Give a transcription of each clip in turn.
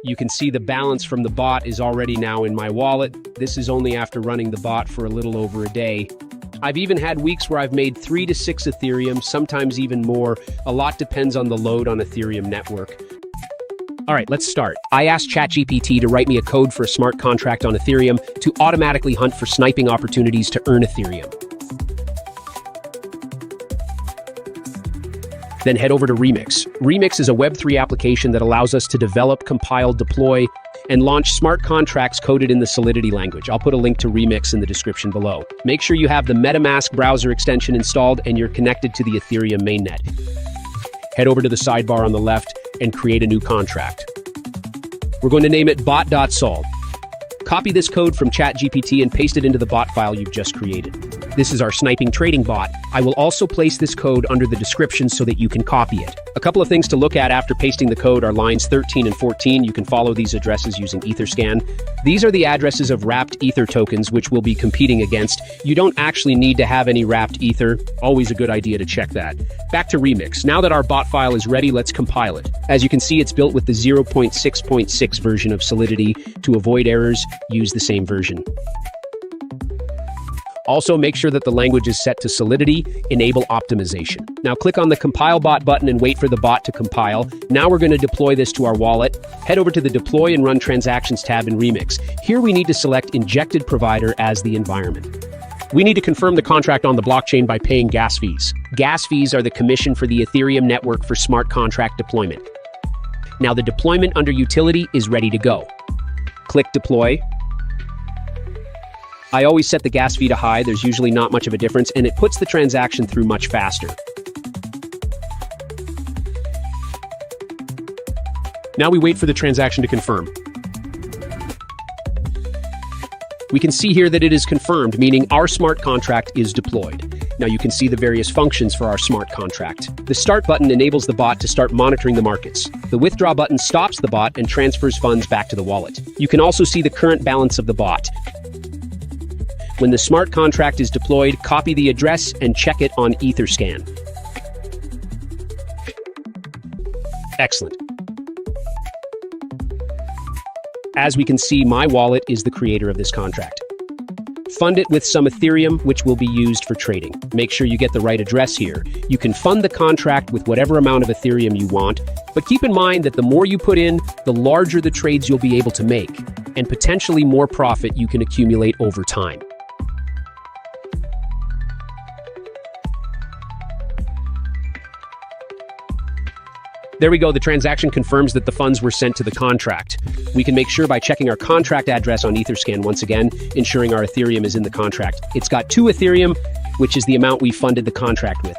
You can see the balance from the bot is already now in my wallet. This is only after running the bot for a little over a day. I've even had weeks where I've made 3 to 6 Ethereum, sometimes even more. A lot depends on the load on Ethereum network. All right, let's start. I asked ChatGPT to write me a code for a smart contract on Ethereum to automatically hunt for sniping opportunities to earn Ethereum. Then head over to Remix. Remix is a Web3 application that allows us to develop, compile, deploy, and launch smart contracts coded in the Solidity language. I'll put a link to Remix in the description below. Make sure you have the MetaMask browser extension installed and you're connected to the Ethereum mainnet. Head over to the sidebar on the left and create a new contract. We're going to name it bot.sol. Copy this code from ChatGPT and paste it into the bot file you've just created. This is our sniping trading bot. I will also place this code under the description so that you can copy it. A couple of things to look at after pasting the code are lines 13 and 14. You can follow these addresses using Etherscan. These are the addresses of wrapped Ether tokens which we'll be competing against. You don't actually need to have any wrapped Ether. Always a good idea to check that. Back to Remix. Now that our bot file is ready, let's compile it. As you can see, it's built with the 0.6.6 version of Solidity. To avoid errors, use the same version. Also, make sure that the language is set to Solidity, enable optimization. Now click on the Compile Bot button and wait for the bot to compile. Now we're going to deploy this to our wallet. Head over to the Deploy and Run Transactions tab in Remix. Here we need to select Injected Provider as the environment. We need to confirm the contract on the blockchain by paying gas fees. Gas fees are the commission for the Ethereum network for smart contract deployment. Now the deployment under Utility is ready to go. Click Deploy. I always set the gas fee to high. There's usually not much of a difference, and it puts the transaction through much faster. Now we wait for the transaction to confirm. We can see here that it is confirmed, meaning our smart contract is deployed. Now you can see the various functions for our smart contract. The Start button enables the bot to start monitoring the markets. The Withdraw button stops the bot and transfers funds back to the wallet. You can also see the current balance of the bot. When the smart contract is deployed, copy the address and check it on Etherscan. Excellent. As we can see, my wallet is the creator of this contract. Fund it with some Ethereum, which will be used for trading. Make sure you get the right address here. You can fund the contract with whatever amount of Ethereum you want, but keep in mind that the more you put in, the larger the trades you'll be able to make, and potentially more profit you can accumulate over time. There we go, the transaction confirms that the funds were sent to the contract. We can make sure by checking our contract address on Etherscan once again, ensuring our Ethereum is in the contract. It's got 2 Ethereum, which is the amount we funded the contract with.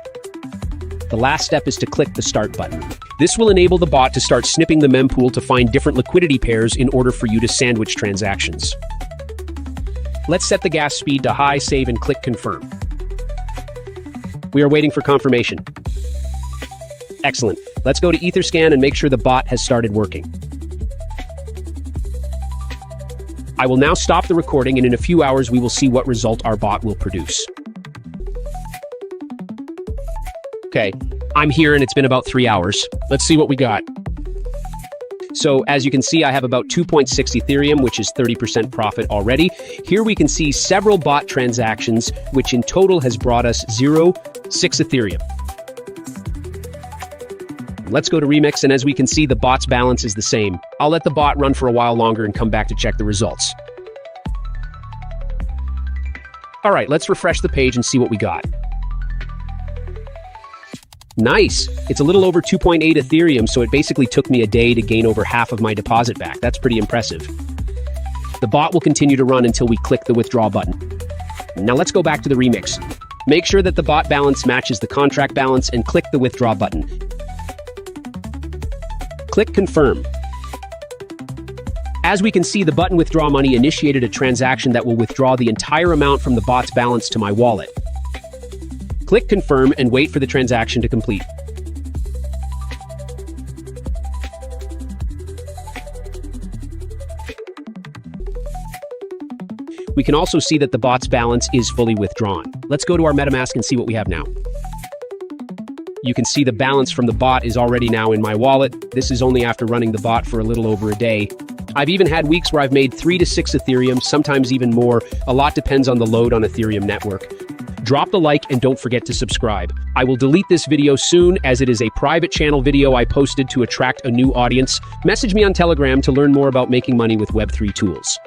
The last step is to click the Start button. This will enable the bot to start snipping the mempool to find different liquidity pairs in order for you to sandwich transactions. Let's set the gas speed to high, save, and click Confirm. We are waiting for confirmation. Excellent. Let's go to Etherscan and make sure the bot has started working. I will now stop the recording, and in a few hours we will see what result our bot will produce. Okay, I'm here and it's been about 3 hours. Let's see what we got. So as you can see, I have about 2.6 Ethereum, which is 30% profit already. Here we can see several bot transactions, which in total has brought us 0.6 Ethereum. Let's go to Remix, and as we can see, the bot's balance is the same. I'll let the bot run for a while longer and come back to check the results. All right, let's refresh the page and see what we got. Nice! It's a little over 2.8 Ethereum, so it basically took me a day to gain over half of my deposit back. That's pretty impressive. The bot will continue to run until we click the Withdraw button. Now let's go back to the Remix. Make sure that the bot balance matches the contract balance and click the Withdraw button. Click Confirm. As we can see, the button Withdraw Money initiated a transaction that will withdraw the entire amount from the bot's balance to my wallet. Click Confirm and wait for the transaction to complete. We can also see that the bot's balance is fully withdrawn. Let's go to our MetaMask and see what we have now. You can see the balance from the bot is already now in my wallet. This is only after running the bot for a little over a day. I've even had weeks where I've made 3 to 6 Ethereum, sometimes even more. A lot depends on the load on Ethereum network. Drop the like and don't forget to subscribe. I will delete this video soon as it is a private channel video I posted to attract a new audience. Message me on Telegram to learn more about making money with Web3 tools.